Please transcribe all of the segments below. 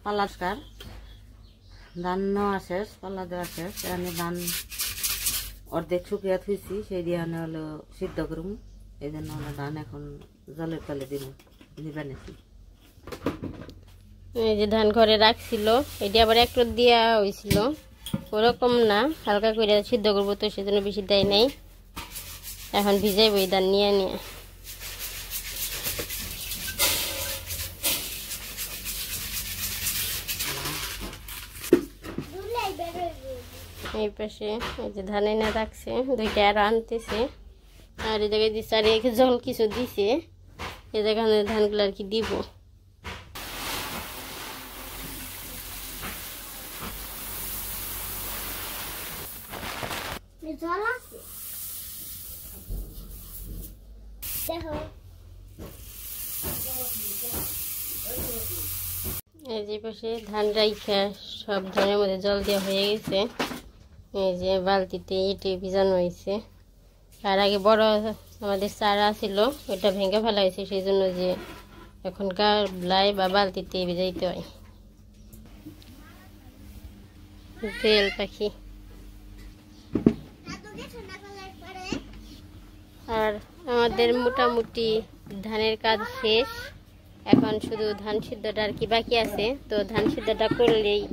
পালাস্কার ধান নেওয়া শেষ, পাল্লা দেওয়া শেষ। এখানে ধান অর্ধেক শুকিয়ে থুইছি, সেই দিয়ে হলো সিদ্ধ করুম। এই জন্য হলো ধান এখন জলের তলে দিব নিবানেছি। এই যে ধান ঘরে রাখছিল, এটি আবার এক রোদ দিয়া হয়েছিল, ওরকম না, হালকা করে সিদ্ধ করবো, তো সেজন্য বেশি দেয় নাই। এখন ভিজাইব এই ধান নিয়ে নিয়ে। এই পাশে এই যে ধান এনে রাখছে, দুইটা আরো আনতেছে। আর এই জায়গায় দিচ্ছে, আর জল কিছু দিছে, এই জায়গায় ধানগুলো আর কি দিব। এই যে পাশে ধান রাইখা সব ধানের মধ্যে জল দেওয়া হয়ে গেছে। এই যে বালতিতে এটি ভিজানো হয়েছে। আর আগে বড় আমাদের চারা ছিল, ওটা ভেঙে ফেলা হয়েছে, সেই জন্য যে এখনকার লাই বা বালতিতে ভিজাইতে হয়। বেল পাখি। আর আমাদের মোটামুটি ধানের কাজ শেষ, এখন শুধু ধান সিদ্ধটা আর কি বাকি আছে। তো ধান সিদ্ধটা করলেই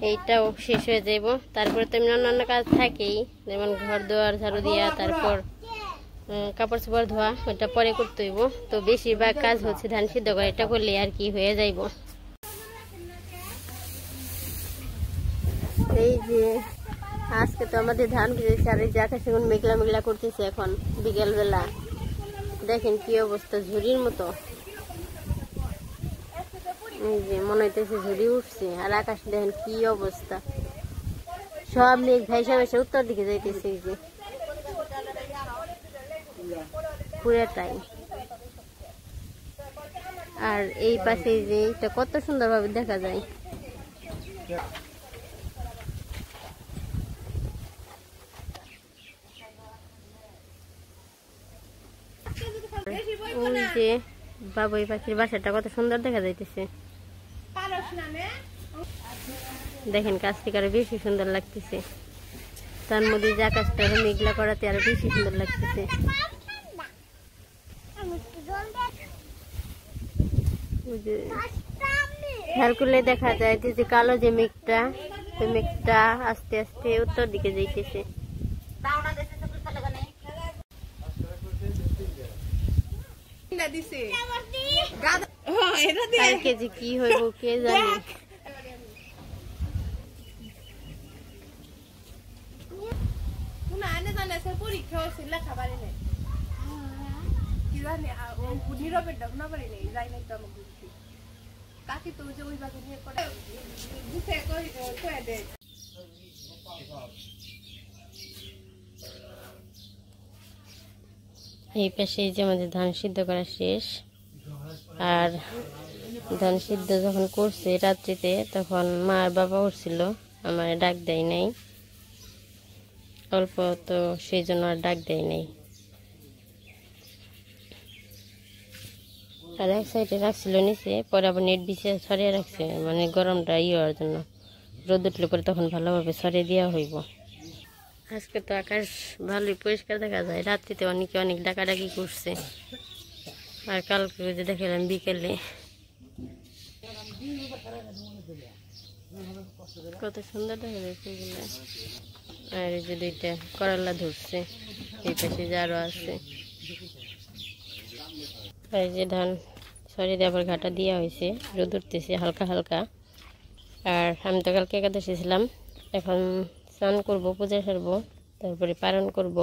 এইটাও শেষ হয়ে যাব। তারপরে তো এমনি অন্যান্য কাজ থাকেই, যেমন ঘর দোয়ার ঝাড়ু দেওয়া, তারপর কাপড় চোপড় ধোয়া, ওইটা পরে করতে হইব। তো বেশিরভাগ কাজ হচ্ছে ধান সিদ্ধ করা, এটা করলে আর কি হয়ে যাইব। এই যে আজকে তো আমাদের ধান ভিজেছে, আর এই যে আকাশে এখন মেঘলা মেঘলা করতেছে। এখন বিকেল বেলা দেখেন কি অবস্থা, ঝুড়ির মতো। এই যে মনে হইতেছে ঝুড়ি উঠছে, আর আকাশ দেখেন কি অবস্থা, সব মেঘ ভাইসা ভাইসা উত্তর দিকে যাইতেছে। এই যে পুরাটাই। আর এই পাশে যে এটা কত সুন্দর ভাবে দেখা যায়। ওই যে বাবুই পাখির বাসাটা কত সুন্দর দেখা যাইতেছে, দেখেন কাছ থেকে আরো বেশি সুন্দর লাগতেছে। তার মধ্যে যে আকাশটা মেঘলা করাতে আরো বেশি সুন্দর লাগতেছে। খেয়াল করলে দেখা যায় যে কালো যে মেঘটা, ওই মেঘটা আস্তে আস্তে উত্তর দিকে যাইতেছে। কেজি কি হইব কে জানে। পরীক্ষা খাবার কি জানি নীরবের ডাক না পারি নেই, যাই নাই তো আমাকে কাকি তো যে ওই বাগে নিয়ে করে বুঝে কই দেয়। এই পাশে যে আমাদের ধান সিদ্ধ করা শেষ। আর ধান সিদ্ধ যখন করছে রাত্রিতে, তখন মা আর বাবা উঠছিল, আমার ডাক দেয় নাই অল্প, তো সেই জন্য আর ডাক দেয় নাই। আর এক সাইডে রাখছিল নিচে, পরে আবার নেট বিছিয়ে ছড়িয়ে রাখছে, মানে গরমটা হওয়ার জন্য। রোদ উঠলে পরে তখন ভালোভাবে ছড়িয়ে দেওয়া হইব। আজকে তো আকাশ ভালোই পরিষ্কার দেখা যায়, রাত্রিতে অনেকে অনেক ডাকাডাকি করছে। আর কালকে যে দেখালাম বিকেলে কত সুন্দর দেখা যাচ্ছে এগুলো। আর এই যে দুইটা করলা ধরছে, এই পাশে যে আরো আছে। এই যে ধান সরিয়ে আবার ঘাটা দেওয়া হয়েছে, রোদ উঠতেছে হালকা হালকা। আর আমি তো কালকে একাদশী ছিলাম, এখন স্নান করবো, পূজা সারবো, তারপরে পালন করব।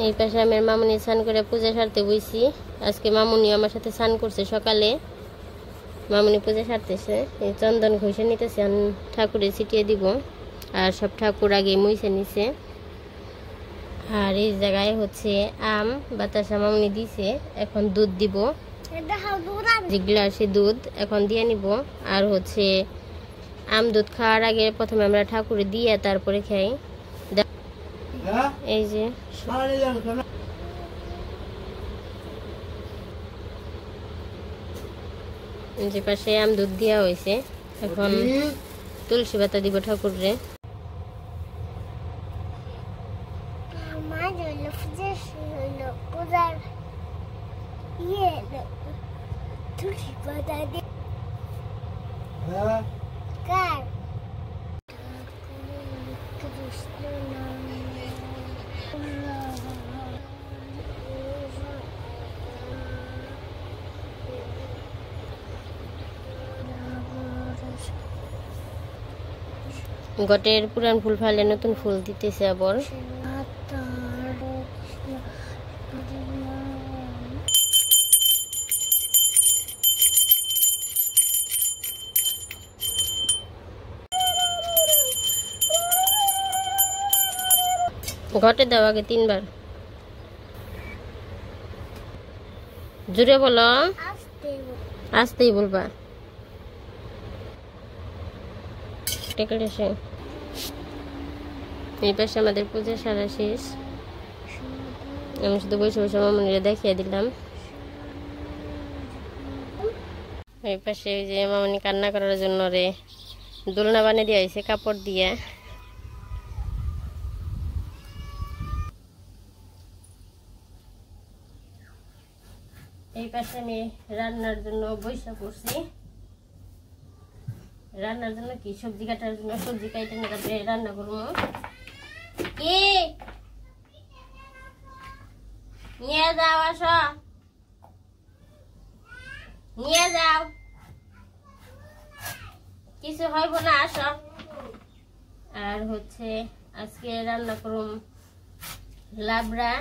এই পাশে আমি মামুনি স্নান করে পূজা সারতে বইছি। আজকে মামুনি আমার সাথে স্নান করছে সকালে, মামুনি পূজা সারতেছে। এই চন্দন ঘষে নিতেছে, ঠাকুরে ছিটিয়ে দিব। আর সব ঠাকুর আগে মুইছে নিছে। আর এই জায়গায় হচ্ছে আম বাতাসা মামুনি দিছে, এখন দুধ দিব, গ্লাসে দুধ এখন দিয়ে নিব। আর হচ্ছে আম দুধ খাওয়ার আগে প্রথমে আমরা ঠাকুরে দিয়ে তারপরে খাই। এই যে যে পাশে আম দুধ দেওয়া হয়েছে, এখন তুলসী পাতা দিব ঠাকুরে। গটের পুরান ফুল ফালে নতুন ফুল দিতেছে আবার। ঘটে দাও আগে 3 বার, জোরে বলো, আস্তেই বলবা। এই পাশে আমাদের পূজা সারা শেষ, আমি শুধু বসে বসে মামনিরা দেখিয়ে দিলাম। এই পাশে ওই যে মামনি কান্না করার জন্য রে দোলনা বানিয়ে দেওয়া হয়েছে কাপড় দিয়ে। এই পাশে আমি রান্নার জন্য বৈশা করছি, রান্নার জন্য কি সবজি কাটার জন্য সবজি কাটে না তারপরে রান্না করবো। কি নিয়ে যাও, আসো নিয়ে যাও, কিছু হইব না, আসো। আর হচ্ছে আজকে রান্না করুম লাবড়া,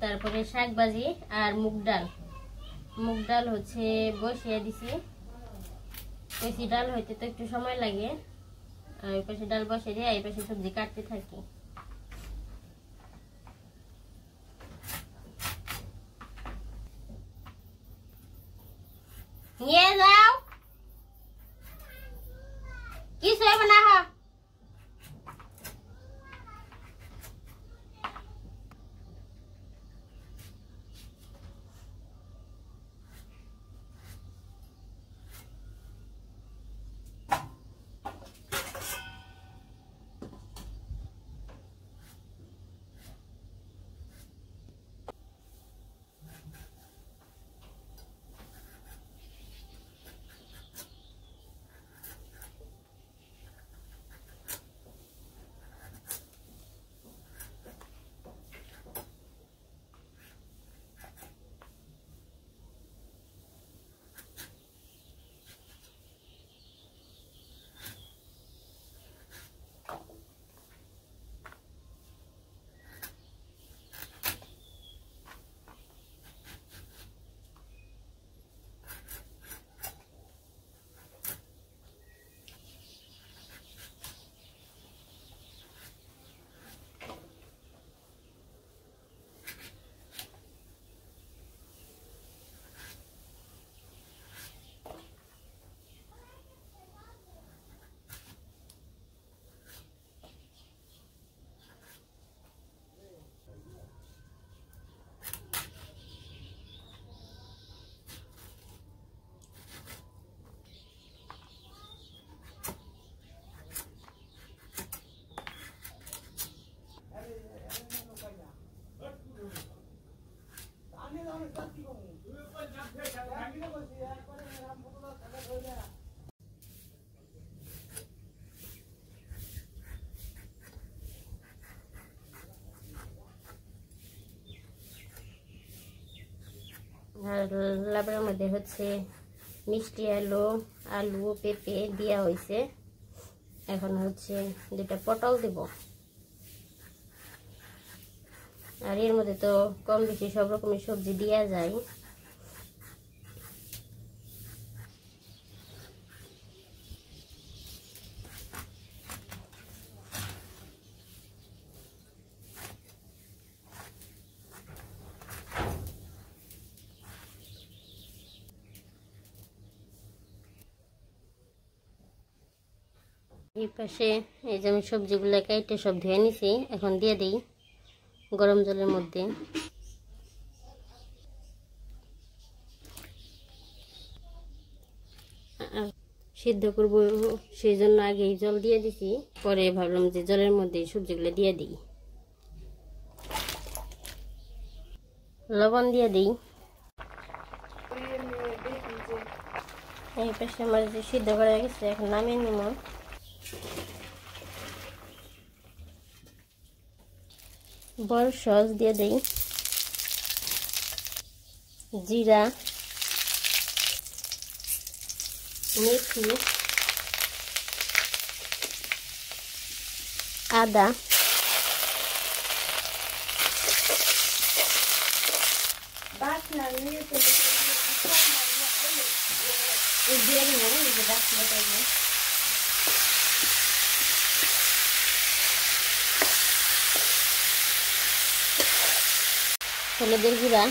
তারপরে শাক ভাজি আর মুগ ডাল। মুগ ডাল হচ্ছে বসিয়ে দিছি, বেশি ডাল হইতে তো একটু সময় লাগে, আর ওই পাশে ডাল বসে দিয়ে এই পাশে সবজি কাটতে থাকি। নিয়ে যাও, কিছু হবে না। আর লাবড়ার মধ্যে হচ্ছে মিষ্টি আলু, আলু পেঁপে দেওয়া হয়েছে। এখন হচ্ছে 2টা পটল দেব। আর এর মধ্যে তো কম বেশি সব রকমের সবজি দেওয়া যায়। এই পাশে এই যে আমি সবজিগুলো কেটে সব ধুয়ে নিছি, এখন দিয়ে দিই গরম জলের মধ্যে। সিদ্ধ করব, সেই জন্য আগেই জল দিয়ে দিছি। পরে ভাবলাম যে জলের মধ্যে সবজিগুলো দিয়ে দিই। লবণ দিয়ে দিই। এই পাশে আমার যে সিদ্ধ করা গেছে, এখন নামিয়ে নিব। বড় সস দিয়ে দিই, জিরা, মেথি, আদা, হলুদের গুঁড়া,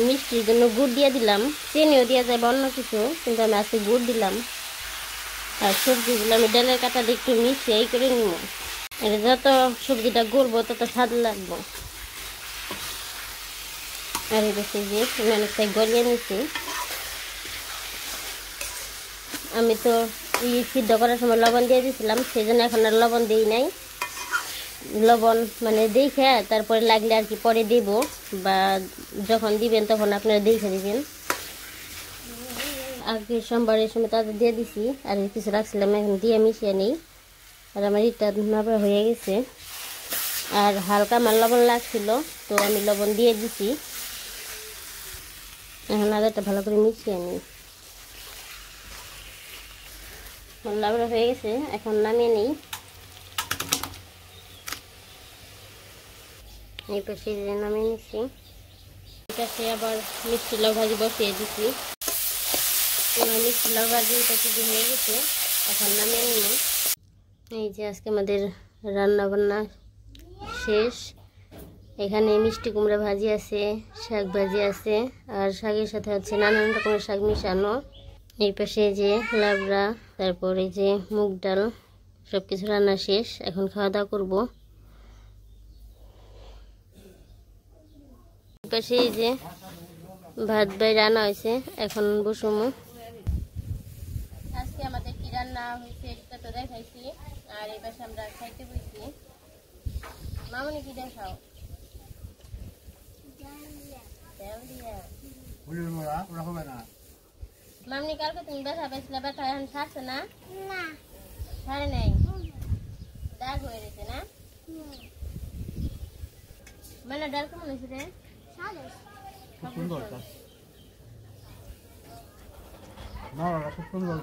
মিষ্টির জন্য গুড় দিয়ে দিলাম। চিনিও দেওয়া যায় অন্য কিছু, কিন্তু আমি আজকে গুড় দিলাম। আর সবজিগুলো আমি ডালের কাটা দিয়ে একটু মিশিয়ে করে নিব। এটা যত সবজিটা গলবো তত স্বাদ লাগবো। আর এই বেশি যে আমি অনেকটাই গলিয়ে নিচ্ছি। আমি তো সিদ্ধ করার সময় লবণ দিয়ে দিয়েছিলাম, সেই জন্য এখন আর লবণ দিই নাই। লবণ মানে দেখে তারপরে লাগলে আর কি পরে দেব, বা যখন দিবেন তখন আপনারা দেখে দিবেন। আগে সোমবারের সময় তাদের দিয়ে দিছি, আর কিছু রাখছিলাম, এখন দিয়ে মিশিয়ে নিই। আর আমার এটা নাড়া হয়ে গেছে। আর হালকা আমার লবণ লাগছিল, তো আমি লবণ দিয়ে দিছি। এখন আদাটা ভালো করে মিশিয়ে নিই। লাবড়া হয়ে গেছে, এখন নামিয়ে নিই। এই পাশে নামিয়ে নিচ্ছি। এই পাশে আবার মিষ্টি লাউ ভাজি বসিয়ে দিচ্ছি। মিষ্টি লাউ ভাজি এটা কিছু হয়ে গেছে, এখন নামিয়ে নিব। এই যে আজকে আমাদের রান্না বান্না শেষ। এখানে মিষ্টি কুমড়া ভাজি আছে, শাক ভাজি আছে, আর শাকের সাথে হচ্ছে নানান রকমের শাক মিশানো। এই পাশে যে লাবড়া, তারপরে যে মুগ ডাল, সব কিছু রান্না শেষ। এখন খাওয়া দাওয়া করবো। এই পাশে যে ভাত বাই রান্না হয়েছে, এখন বসুমো। আজকে আমাদের কি রান্না হয়েছে এটা তো দেখাইছি। আর এই পাশে আমরা খাইতে বসছি। মামনি কি দেখাও? মামনি কালকে তুমি ব্যথা পেয়েছিলে, ব্যথা এখন ছাড়ছে না? ছাড়ে নাই, দাগ হয়ে গেছে না? মানে ডাল কেমন হয়েছে রে? খুব সুন্দর, না খুব সুন্দর,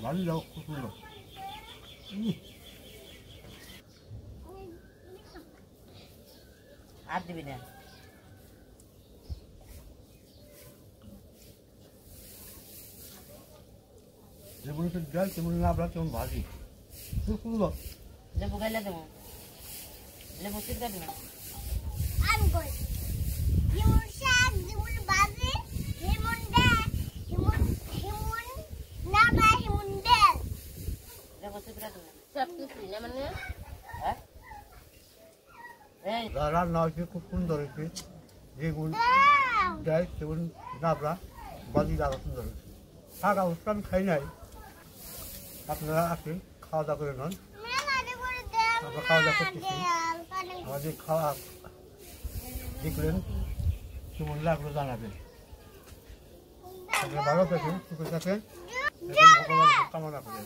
ভালো যাও, খুব সুন্দর। আর দিবি না? যেমন ডাল তেমন লাবড়া তেমন ভাজি, খুব সুন্দর। লেবু গাইলে দেবো, লেবু চিন্তা দেবো। রান্না হয়েছে খুব সুন্দর হয়েছে, যেমন ডাল তেমন লাবড়া ভাজি লাগা সুন্দর হয়েছে। শাক অবশ্য আমি খাই নাই, আপনারা আসে খাওয়া দাওয়া করে নন। আমরা খাওয়া দাওয়া করতেছি, আমাদের খাওয়া দেখলেন কেমন লাগলো জানাবেন। আপনারা ভালো থাকেন, সুখে থাকেন, ভগবান কামনা করেন।